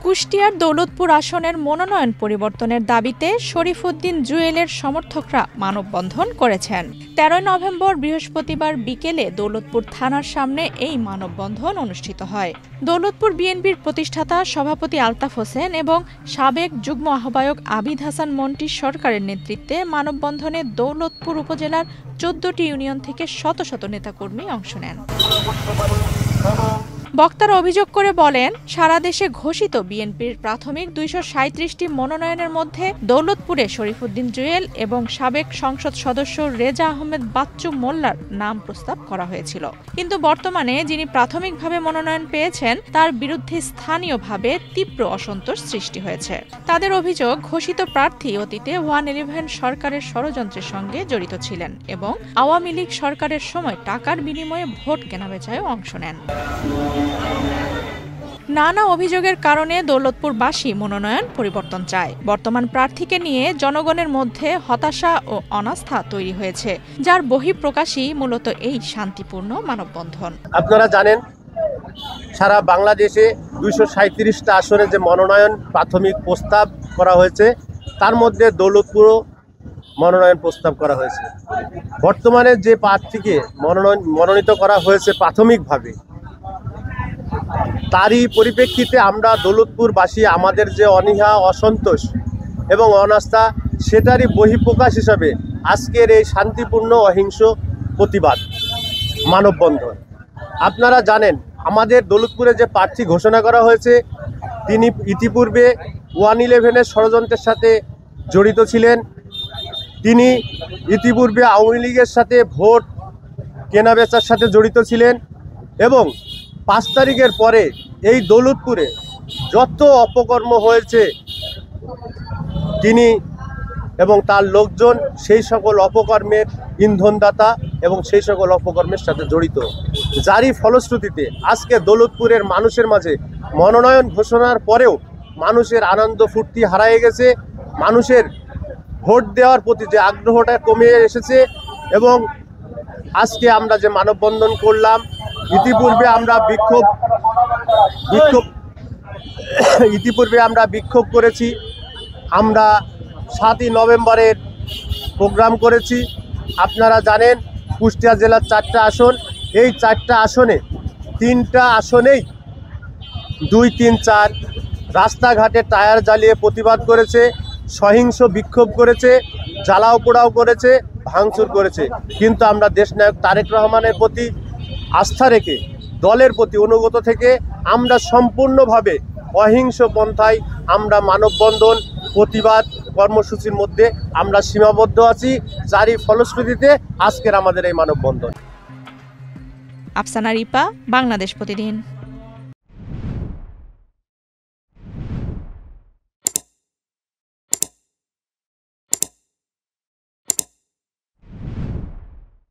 কুষ্টিয়ার দৌলতপুর আসনের মনোনয়ন পরিবর্তনের দাবিতে শরীফুদ্দিন জুয়েলের সমর্থকরা মানববন্ধন করেছেন। ১৩ নভেম্বর বৃহস্পতিবার বিকেলে দৌলতপুর থানার সামনে এই মানববন্ধন অনুষ্ঠিত হয়। দৌলতপুর বিএনপির প্রতিষ্ঠাতা সভাপতি আলতাফ হোসেন এবং সাবেক যুগ্ম আহ্বায়ক আবিদ হাসান মন্টি সরকারের নেতৃত্বে মানববন্ধনে দৌলতপুর উপজেলার ১৪টি ইউনিয়ন থেকে শত শত নেতাকর্মী অংশ নেন। বক্তারা অভিযোগ করে বলেন, সারা দেশে ঘোষিত বিএনপির প্রাথমিক ২৩৭টি মনোনয়নের মধ্যে দৌলতপুরে শরীফুদ্দিন জুয়েল এবং সাবেক সংসদ সদস্য রেজা আহমেদ বাচ্চু মোল্লার নাম প্রস্তাব করা হয়েছিল। কিন্তু বর্তমানে যিনি প্রাথমিকভাবে মনোনয়ন পেয়েছেন তার বিরুদ্ধে স্থানীয়ভাবে তীব্র অসন্তোষ সৃষ্টি হয়েছে। তাদের অভিযোগ, ঘোষিত প্রার্থী অতীতে 111 সরকারের ষড়যন্ত্রের সঙ্গে জড়িত ছিলেন এবং আওয়ামী লীগ সরকারের সময় টাকার বিনিময়ে ভোট কেনাবেচায় অংশ নেন। নানা অভিযোগের কারণে দৌলতপুরবাসী মনোনয়ন পরিবর্তন চায়। বর্তমান প্রার্থীকে নিয়ে জনগণের মধ্যে হতাশা ও অনাস্থা তৈরি হয়েছে, যার বহিঃপ্রকাশই মূলত এই শান্তিপূর্ণ মানববন্ধন। আপনারা জানেন, সারা বাংলাদেশে ২৩৭টা আসনে যে মনোনয়ন প্রাথমিক প্রস্তাব করা হয়েছে তার মধ্যে দৌলতপুরও মনোনয়ন প্রস্তাব করা হয়েছে। বর্তমানে যে প্রার্থীকে মনোনীত করা হয়েছে প্রাথমিকভাবে, তারই পরিপ্রেক্ষিতে আমরা দৌলতপুরবাসী আমাদের যে অনীহা, অসন্তোষ এবং অনাস্থা, সেটারই বহিঃপ্রকাশ হিসাবে আজকের এই শান্তিপূর্ণ অহিংস প্রতিবাদ মানববন্ধন। আপনারা জানেন, আমাদের দৌলতপুরে যে প্রার্থী ঘোষণা করা হয়েছে তিনি ইতিপূর্বে 111 ষড়যন্ত্রের সাথে জড়িত ছিলেন। তিনি ইতিপূর্বে আওয়ামী লীগের সাথে ভোট কেনাবেচার সাথে জড়িত ছিলেন এবং 5 তারিখের পরে এই দৌলতপুরে যত অপকর্ম হয়েছে তিনি এবং তার লোকজন সেই সকল অপকর্মের ইন্ধনদাতা এবং সেই সকল অপকর্মের সাথে জড়িত, যারই ফলশ্রুতিতে আজকে দৌলতপুরের মানুষের মাঝে মনোনয়ন ঘোষণার পরেও মানুষের আনন্দ ফুর্তি হারিয়ে গেছে। মানুষের ভোট দেওয়ার প্রতি যে আগ্রহটা কমে এসেছে এবং আজকে আমরা যে মানববন্ধন করলাম, ইতিপূর্বে আমরা বিক্ষোভ করেছি। আমরা 7ই নভেম্বরের প্রোগ্রাম করেছি। আপনারা জানেন, কুষ্টিয়া জেলার 4টা আসন, এই 4টা আসনে 3টা আসনেই 2, 3, 4 রাস্তাঘাটে টায়ার জ্বালিয়ে প্রতিবাদ করেছে, সহিংস বিক্ষোভ করেছে, জ্বালাও পোড়াও করেছে, ভাঙচুর করেছে। কিন্তু আমরা দেশনায়ক তারেক রহমানের প্রতি আস্থা রেখে, দলের প্রতি অনুগত থেকে আমরা সম্পূর্ণভাবে অহিংস পন্থায় আমরা মানববন্ধন প্রতিবাদ কর্মসূচির মধ্যে আমরা সীমাবদ্ধ আছি, যারই ফলশ্রুতিতে আজকের আমাদের এই মানববন্ধন। আফসানা রিপা, বাংলাদেশ প্রতিদিন।